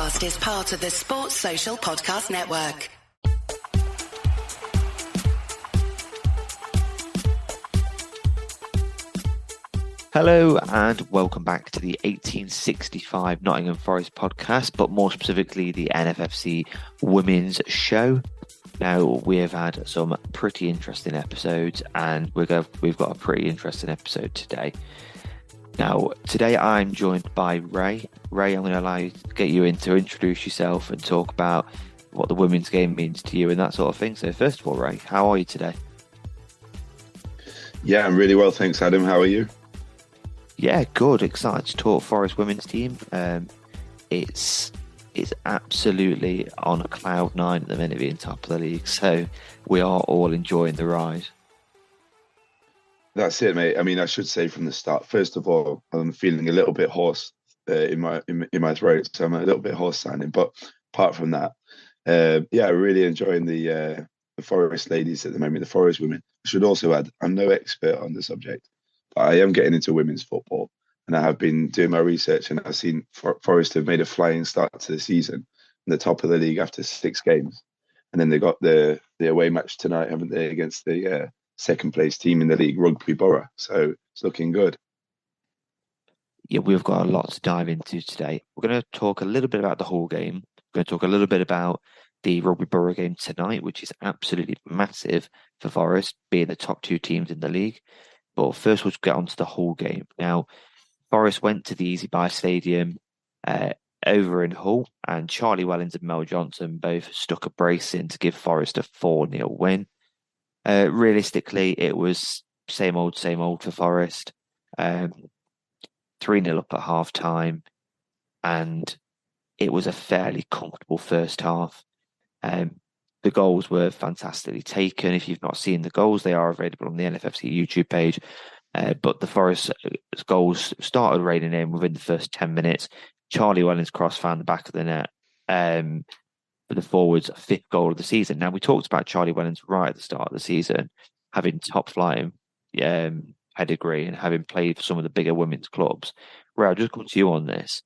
podcast is part of the Sports Social Podcast Network. Hello and welcome back to the 1865 Nottingham Forest podcast, but more specifically the NFFC Women's Show. Now, we have had some pretty interesting episodes and we've got a pretty interesting episode today. Now, today I'm joined by Ray. Ray, I'm going to allow you to get you in to introduce yourself and talk about what the women's game means to you and that sort of thing. So first of all, Ray, how are you today? Yeah, I'm really well, thanks, Adam. How are you? Yeah, good. Excited to talk Forest women's team. It's absolutely on a cloud nine at the minute, being top of the league. So we are all enjoying the ride. That's it, mate. I mean, I should say from the start, first of all, I'm feeling a little bit hoarse in my throat, so I'm a little bit hoarse sounding. But apart from that, yeah, really enjoying the Forest ladies at the moment, the Forest women. I should also add, I'm no expert on the subject. I am getting into women's football and I have been doing my research and I've seen Forest have made a flying start to the season in the top of the league after 6 games. And then they got the away match tonight, haven't they, against the second place team in the league, Rugby Borough. So it's looking good. Yeah, we've got a lot to dive into today. We're going to talk a little bit about the whole game. We're going to talk a little bit about the Rugby Borough game tonight, which is absolutely massive for Forest, being the top 2 teams in the league. But first, we'll get on to the whole game. Now, Forest went to the Easy Buy Stadium over in Hull, and Charlie Wellings and Mel Johnson both stuck a brace in to give Forest a 4-0 win. Realistically, it was same old for Forest. 3-0 up at half time, and it was a fairly comfortable first half. The goals were fantastically taken. If you've not seen the goals, they are available on the NFFC YouTube page. But the Forest goals started raining in within the first 10 minutes. Charlie Wellings' cross found the back of the net for the forwards' 5th goal of the season. Now, we talked about Charlie Wellings right at the start of the season, having top flight pedigree and having played for some of the bigger women's clubs. Ray, I'll just come to you on this.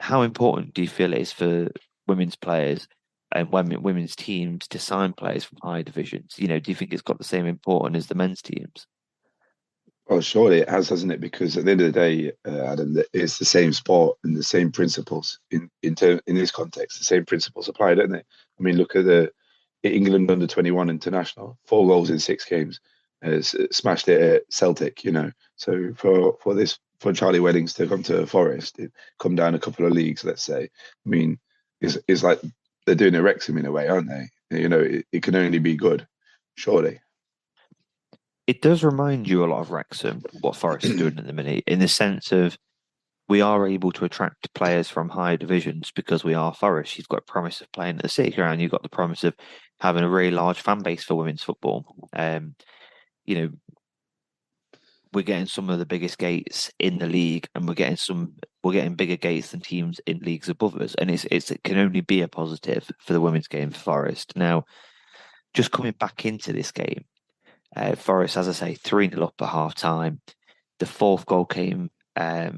How important do you feel it is for women's players and women's teams to sign players from higher divisions? You know, do you think it's got the same importance as the men's teams? Well, surely it has, hasn't it? Because at the end of the day, Adam, it's the same sport and the same principles in this context. The same principles apply, don't they? I mean, look at the England under-21 international, 4 goals in 6 games, smashed it at Celtic. You know, so for Charlie Wellings to come to Forest, come down a couple of leagues, let's say. I mean, it's like they're doing a Wrexham in a way, aren't they? You know, it can only be good, surely. It does remind you a lot of Wrexham, what Forest are doing at the minute, in the sense of we are able to attract players from higher divisions because we are Forest. You've got a promise of playing at the City Ground. You've got the promise of having a really large fan base for women's football. You know, we're getting some of the biggest gates in the league, and we're getting bigger gates than teams in leagues above us, and it can only be a positive for the women's game for Forest. Now, just coming back into this game, Forest, as I say, 3-0 up at half time. The 4th goal came a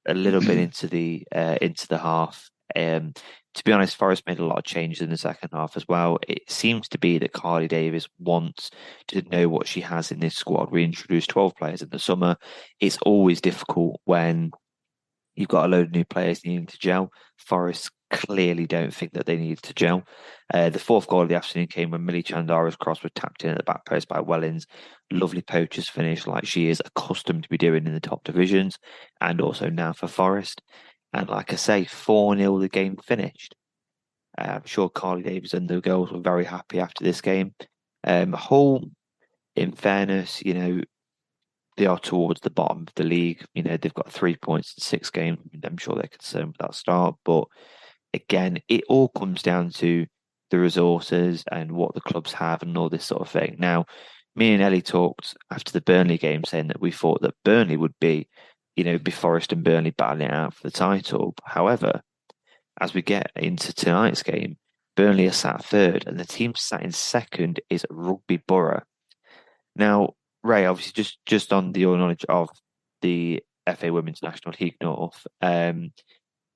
little bit into the half. To be honest, Forest made a lot of changes in the second half as well. It seems to be that Carly Davies wants to know what she has in this squad. We introduced 12 players in the summer. It's always difficult when you've got a load of new players needing to gel. Forest clearly don't think that they need to gel. The 4th goal of the afternoon came when Millie Chandara's cross was tapped in at the back post by Wellings. Lovely poacher's finish like she is accustomed to be doing in the top divisions and also now for Forest. And like I say, 4-0 the game finished. I'm sure Carly Davies and the girls were very happy after this game. Hull, in fairness, you know, they are towards the bottom of the league. You know, they've got 3 points in 6 games. I'm sure they're concerned with that start. But again, it all comes down to the resources and what the clubs have and all this sort of thing. Now, me and Ellie talked after the Burnley game saying that we thought that Burnley would be Forest and Burnley battling it out for the title. However, as we get into tonight's game, Burnley are sat 3rd and the team sat in 2nd is Rugby Borough. Now, Ray, obviously, just on your knowledge of the FA Women's National League North,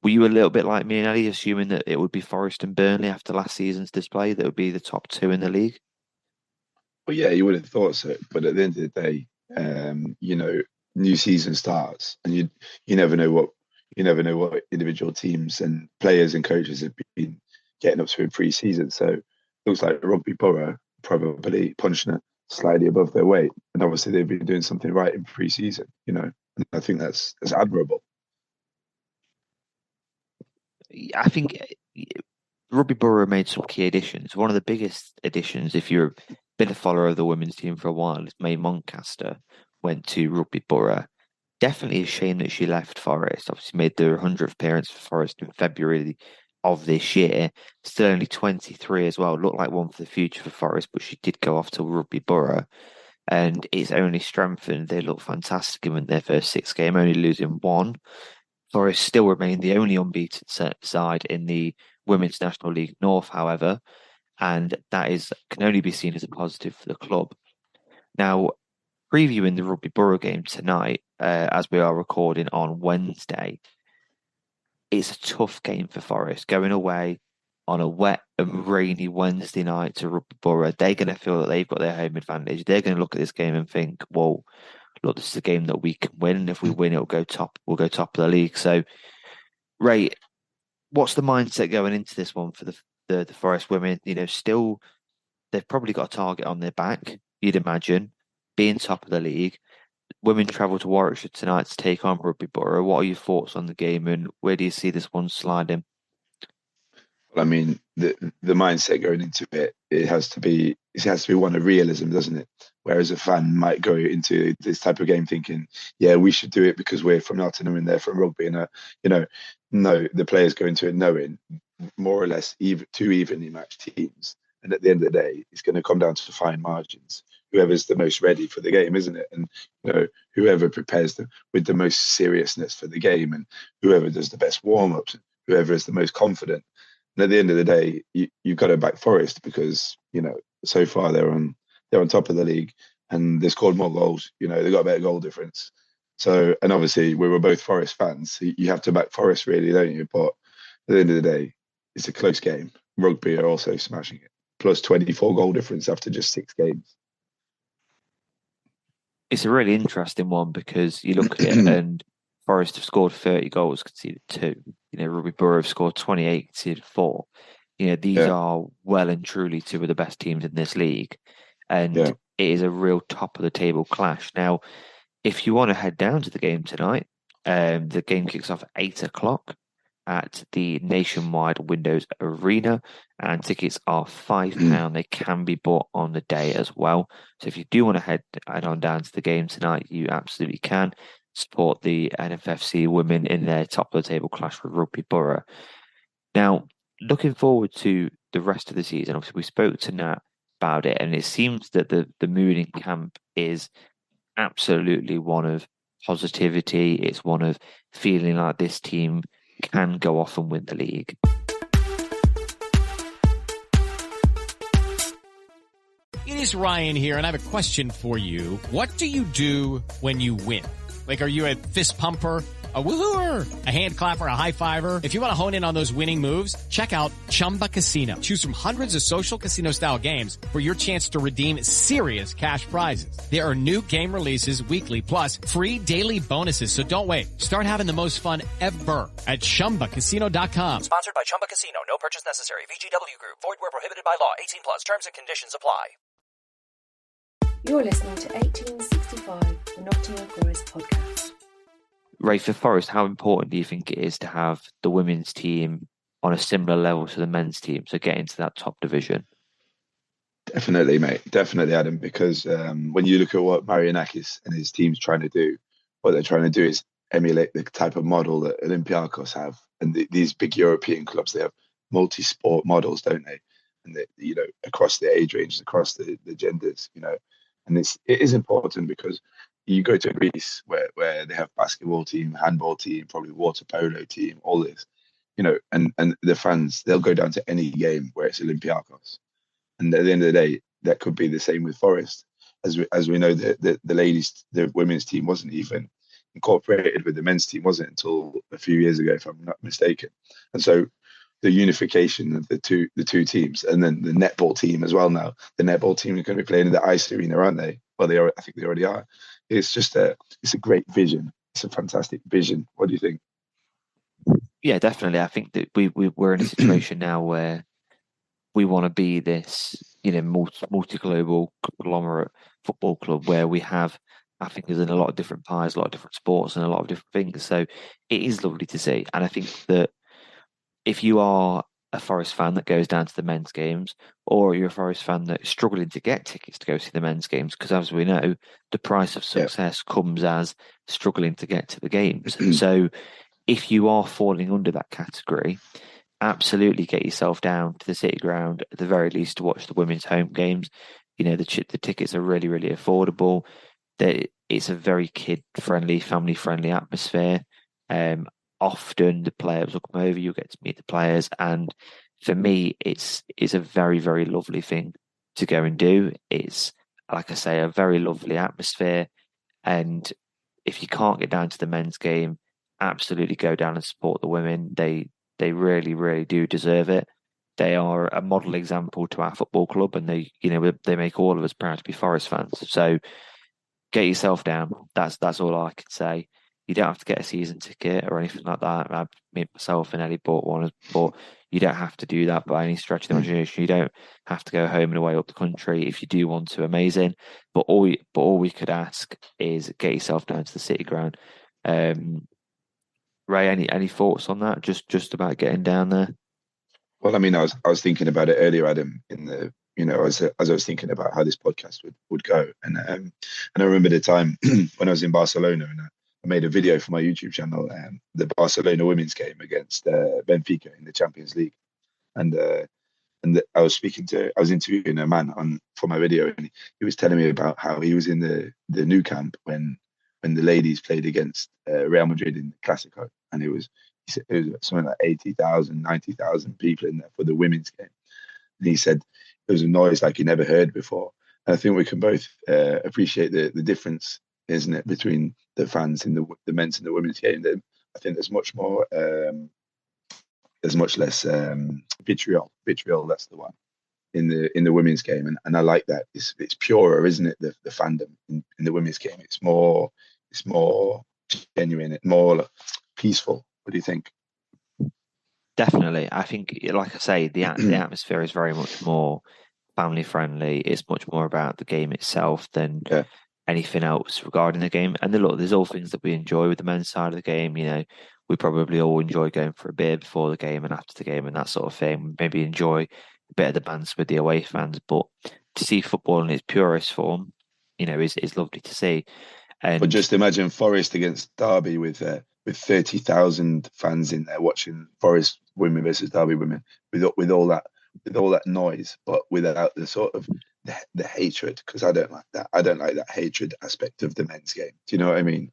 Were you a little bit like me and Ellie, assuming that it would be Forest and Burnley after last season's display that would be the top two in the league? Well, yeah, you would have thought so, but at the end of the day, new season starts, and you never know what individual teams and players and coaches have been getting up to in pre-season. So it looks like Rugby Borough probably punching it slightly above their weight, and obviously they've been doing something right in pre-season. And I think that's admirable. I think Rugby Borough made some key additions. One of the biggest additions, if you're been a follower of the women's team for a while, is May Moncaster went to Rugby Borough. Definitely a shame that she left Forest. Obviously made their 100th appearance for Forest in February of this year. Still only 23 as well. Looked like one for the future for Forest, but she did go off to Rugby Borough. And it's only strengthened. They look fantastic in their first 6 games, only losing one. Forest still remain the only unbeaten side in the Women's National League North, however, and that can only be seen as a positive for the club. Now, previewing the Rugby Borough game tonight, as we are recording on Wednesday, it's a tough game for Forest. Going away on a wet and rainy Wednesday night to Rugby Borough, they're going to feel that they've got their home advantage. They're going to look at this game and think, well, look, this is a game that we can win. And if we win, we'll go top of the league. So, Ray, what's the mindset going into this one for the Forest women? Still, they've probably got a target on their back, you'd imagine, being top of the league. Women travel to Warwickshire tonight to take on Rugby Borough. What are your thoughts on the game, and where do you see this one sliding? Well, I mean, the mindset going into it has to be one of realism, doesn't it? Whereas a fan might go into this type of game thinking, yeah, we should do it because we're from Nottingham and they're from rugby, and no, the players go into it knowing more or less two evenly matched teams, and at the end of the day, it's going to come down to fine margins. Whoever's the most ready for the game, isn't it? And whoever prepares them with the most seriousness for the game, and whoever does the best warm ups, whoever is the most confident. And at the end of the day, you've got to back Forest because so far they're on top of the league and they scored more goals. They've got a better goal difference. So, and obviously we were both Forest fans. So you have to back Forest, really, don't you? But at the end of the day, it's a close game. Rugby are also smashing it. Plus 24 goal difference after just 6 games. It's a really interesting one because you look at it and Forest have scored 30 goals, conceded 2. Rugby Borough have scored 28, conceded 4. These are well and truly 2 of the best teams in this league. And it is a real top of the table clash. Now, if you want to head down to the game tonight, the game kicks off at 8 o'clock at the Nationwide Windows Arena, and tickets are £5. They can be bought on the day as well. So if you do want to head on down to the game tonight, you absolutely can support the NFFC women in their top of the table clash with Rugby Borough. Now, looking forward to the rest of the season, obviously we spoke to Nat about it, and it seems that the mood in camp is absolutely one of positivity. It's one of feeling like this team can go off and win the league. It is Ryan here, and I have a question for you. What do you do when you win? Like, are you a fist pumper, a woohooer, a hand clapper, a high fiver? If you want to hone in on those winning moves, check out Chumba Casino. Choose from hundreds of social casino style games for your chance to redeem serious cash prizes. There are new game releases weekly, plus free daily bonuses. So don't wait. Start having the most fun ever at ChumbaCasino.com. Sponsored by Chumba Casino. No purchase necessary. VGW Group. Void where prohibited by law. 18 plus. Terms and conditions apply. You're listening to 1865, the Nottingham Forest podcast. Ray, for Forest, how important do you think it is to have the women's team on a similar level to the men's team, so get into that top division? Definitely, mate. Definitely, Adam, because when you look at what Marianakis and his team's trying to do, what they're trying to do is emulate the type of model that Olympiacos have. And these big European clubs, they have multi-sport models, don't they? And across the age ranges, across the genders, and it is important because you go to Greece where they have basketball team, handball team, probably water polo team, all this, and the fans, they'll go down to any game where it's Olympiacos. And at the end of the day, that could be the same with Forest. As we know, the women's team wasn't even incorporated with the men's team, wasn't it, until a few years ago, if I'm not mistaken. And so the unification of the two teams, and then the netball team as well. Now the netball team are going to be playing in the ice arena, aren't they? Well, they are. I think they already are. It's a great vision. It's a fantastic vision. What do you think? Yeah, definitely. I think that we're in a situation now where we want to be this, multi-global conglomerate football club where we have, I think, there's in a lot of different pies, a lot of different sports, and a lot of different things. So it is lovely to see, and I think that if you are a Forest fan that goes down to the men's games, or you're a Forest fan that's struggling to get tickets to go see the men's games, because as we know, the price of success comes as struggling to get to the games. So if you are falling under that category, absolutely get yourself down to the City Ground at the very least to watch the women's home games. The tickets are really, really affordable. It's a very kid-friendly, family-friendly atmosphere. Often the players will come over, you'll get to meet the players, and for me, it's a very, very lovely thing to go and do. It's, like I say, a very lovely atmosphere, and if you can't get down to the men's game, absolutely go down and support the women. They really, really do deserve it. They are a model example to our football club, and they make all of us proud to be Forest fans. So get yourself down. That's all I can say. You don't have to get a season ticket or anything like that. Me, myself, and Ellie bought one, but you don't have to do that by any stretch of the imagination. You don't have to go home and away up the country. If you do want to, amazing. But all we could ask is get yourself down to the City Ground. Ray, any thoughts on that? Just about getting down there. Well, I mean, I was thinking about it earlier, Adam, in the as I was thinking about how this podcast would go, and I remember the time when I was in Barcelona, and I made a video for my YouTube channel, the Barcelona women's game against Benfica in the Champions League, and I was interviewing a man for my video, and he was telling me about how he was in the new camp when the ladies played against Real Madrid in the Clasico, and it was something like 80,000, 90,000 people in there for the women's game, and he said there was a noise like he never heard before. And I think we can both appreciate the difference, isn't it, between the fans in the men's and the women's game. I think there's much more, there's much less vitriol. That's the one in the women's game, and I like that. It's purer, isn't it? The fandom in the women's game. It's more genuine. It's more peaceful. What do you think? Definitely. I think, like I say, the atmosphere is very much more family friendly. It's much more about the game itself than anything else regarding the game. And there's all things that we enjoy with the men's side of the game. We probably all enjoy going for a beer before the game and after the game and that sort of thing. Maybe enjoy a bit of the banter with the away fans, but to see football in its purest form, is lovely to see. But just imagine Forest against Derby with 30,000 fans in there watching Forest women versus Derby women with all that noise, but without the sort of the hatred, because I don't like that. I don't like that hatred aspect of the men's game. Do you know what I mean?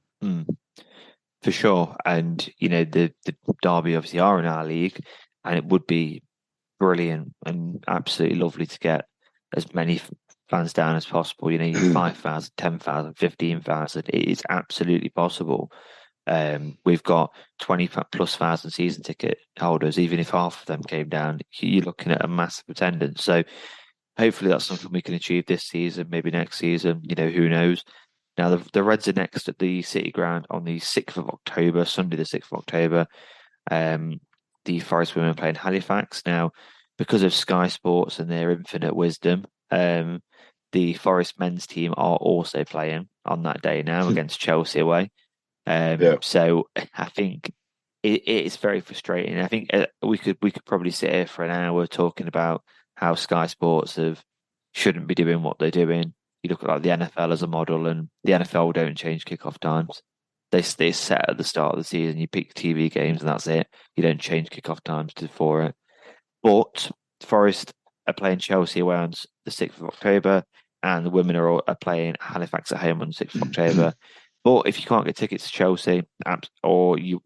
For sure. And the Derby obviously are in our league, and it would be brilliant and absolutely lovely to get as many fans down as possible. 5,000, 10,000, 15,000. It is absolutely possible. We've got 20,000+ season ticket holders. Even if half of them came down, you're looking at a massive attendance. So hopefully that's something we can achieve this season, maybe next season. Who knows? Now the Reds are next at the City Ground on the 6th of October, Sunday the 6th of October. The Forest women playing Halifax. Now, because of Sky Sports and their infinite wisdom, the Forest men's team are also playing on that day now against Chelsea away. So I think it is very frustrating. I think we could probably sit here for an hour talking about how Sky Sports shouldn't be doing what they're doing. You look at the NFL as a model, and the NFL don't change kickoff times. They set at the start of the season. You pick TV games, and that's it. You don't change kickoff times for it. But Forest are playing Chelsea away on the 6th of October, and the women are playing Halifax at home on the 6th of October. But if you can't get tickets to Chelsea, or you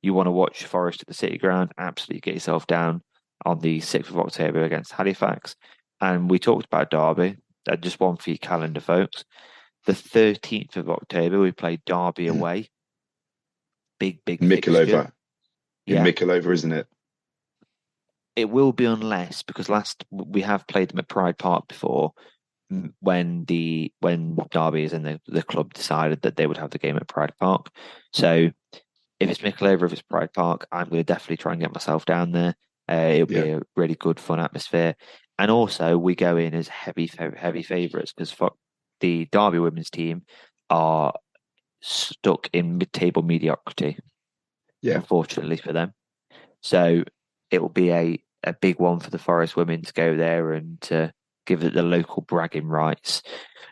want to watch Forest at the City Ground, absolutely get yourself down on the 6th of October against Halifax. And we talked about Derby. Just one for your calendar, folks. The 13th of October, we play Derby away big Mikulova. fixture. Yeah, Mikulova, isn't it? It will be, unless, because we have played them at Pride Park before, when Derby and the club decided that they would have the game at Pride Park. So if it's Mikulova, if it's Pride Park, I'm going to definitely try and get myself down there. It'll be a really good, fun atmosphere. And also, we go in as heavy favourites, because the Derby women's team are stuck in mid-table mediocrity, unfortunately for them. So it will be a big one for the Forest women to go there and to give it the local bragging rights.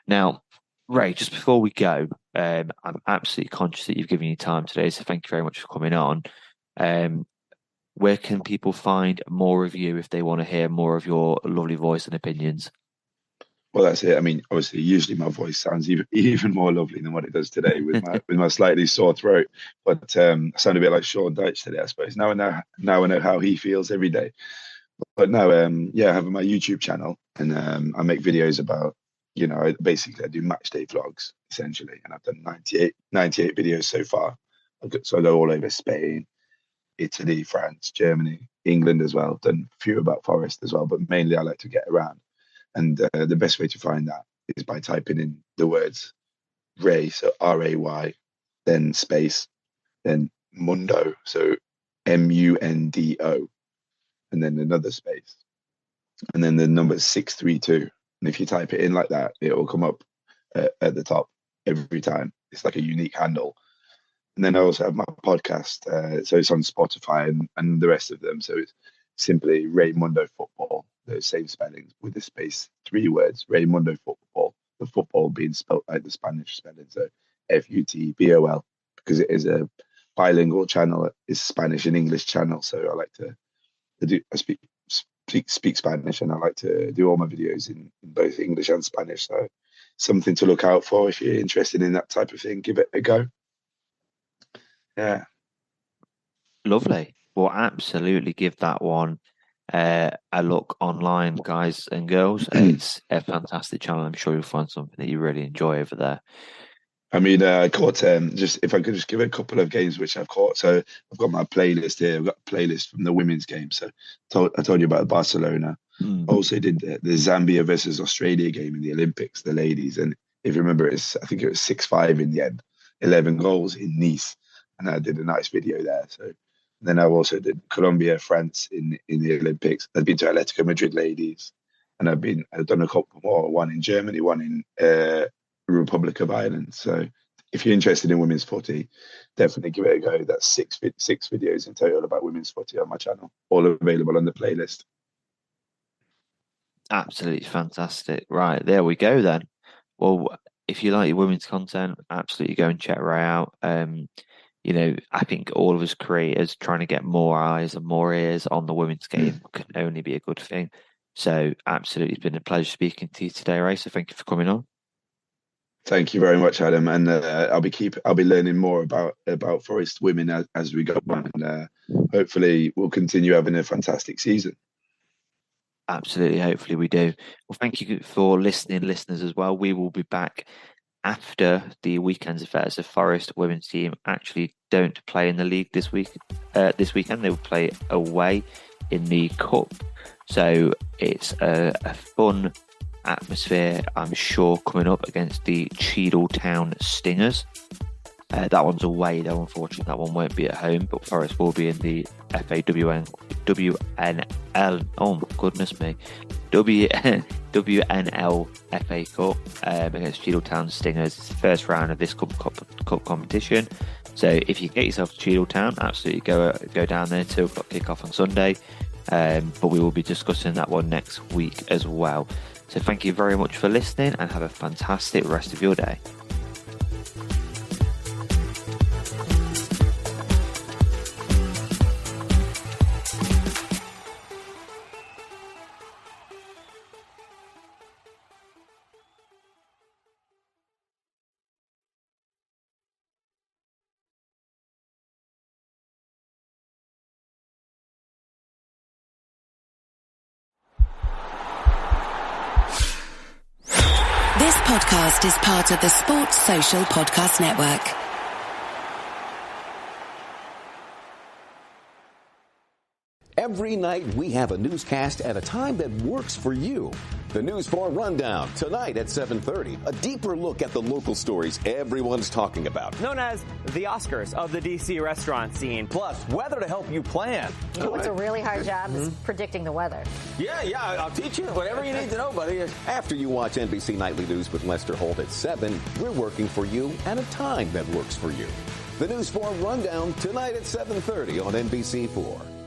Now, Ray, just before we go, I'm absolutely conscious that you've given your time today, so thank you very much for coming on. Where can people find more of you if they want to hear more of your lovely voice and opinions? Well, that's it. I mean, obviously, usually my voice sounds even more lovely than what it does today with my slightly sore throat. But I sound a bit like Sean Dyche today, I suppose. Now I know how he feels every day. But no, I have my YouTube channel, and I make videos about, basically I do match day vlogs essentially, and I've done 98 videos so far. So I go all over Spain, Italy, France, Germany, England as well. Done a few about Forest as well, but mainly I like to get around. And the best way to find that is by typing in the words Ray, so RAY, then space, then Mundo, so MUNDO, and then another space, and then the number 632. And if you type it in like that, it will come up at the top every time. It's like a unique handle. And then I also have my podcast, so it's on Spotify and the rest of them. So it's simply Ray Mundo Futbol, those same spellings with the space, 3 words, Ray Mundo Futbol, the football being spelled like the Spanish spelling, so FUTBOL, because it is a bilingual channel. It's Spanish and English channel, so I like to speak Spanish, and I like to do all my videos in both English and Spanish. So something to look out for if you're interested in that type of thing. Give it a go. Yeah, lovely. Well, absolutely give that one a look online, guys and girls. It's a fantastic channel. I'm sure you'll find something that you really enjoy over there. I mean, I caught just if I could just give a couple of games which I've caught. So I've got my playlist here. I've got a playlist from the women's game. So I told you about Barcelona. Also did the Zambia versus Australia game in the Olympics, the ladies. And if you remember, I think it was 6-5 in the end, 11 goals in Nice. And I did a nice video there. So then I also did Colombia, France in the Olympics. I've been to Atletico Madrid ladies, and I've done a couple more. One in Germany, one in Republic of Ireland. So if you're interested in women's footy, definitely give it a go. That's six videos in total about women's footy on my channel, all available on the playlist. Absolutely fantastic. Right, there we go then. Well, if you like your women's content, absolutely go and check Ray out. I think all of us creators trying to get more eyes and more ears on the women's game can only be a good thing. So absolutely, it's been a pleasure speaking to you today, Ray. So thank you for coming on. Thank you very much, Adam. And I'll be learning more about Forest women as we go on, and hopefully we'll continue having a fantastic season. Absolutely, hopefully we do. Well, thank you for listening, listeners, as well. We will be back after the weekend's affairs. The Forest women's team actually don't play in the league this weekend. They will play away in the cup. So it's a fun atmosphere, I'm sure, coming up against the Cheadletown Stingers. That one's away though, unfortunately. That one won't be at home, but Forest will be in the WNL. Oh, goodness me. WNL FA Cup against Cheadletown Stingers. It's the first round of this cup competition. So if you get yourself to Cheadletown, absolutely go down there. 2 o'clock kick-off on Sunday. But we will be discussing that one next week as well. So thank you very much for listening, and have a fantastic rest of your day. This podcast is part of the Sports Social Podcast Network. Every night we have a newscast at a time that works for you. The News 4 Rundown, tonight at 7:30. A deeper look at the local stories everyone's talking about. Known as the Oscars of the D.C. restaurant scene. Plus, weather to help you plan. You know what's a really hard job is predicting the weather. Yeah, I'll teach you whatever you need to know, buddy. After you watch NBC Nightly News with Lester Holt at 7, we're working for you at a time that works for you. The News 4 Rundown, tonight at 7:30 on NBC4.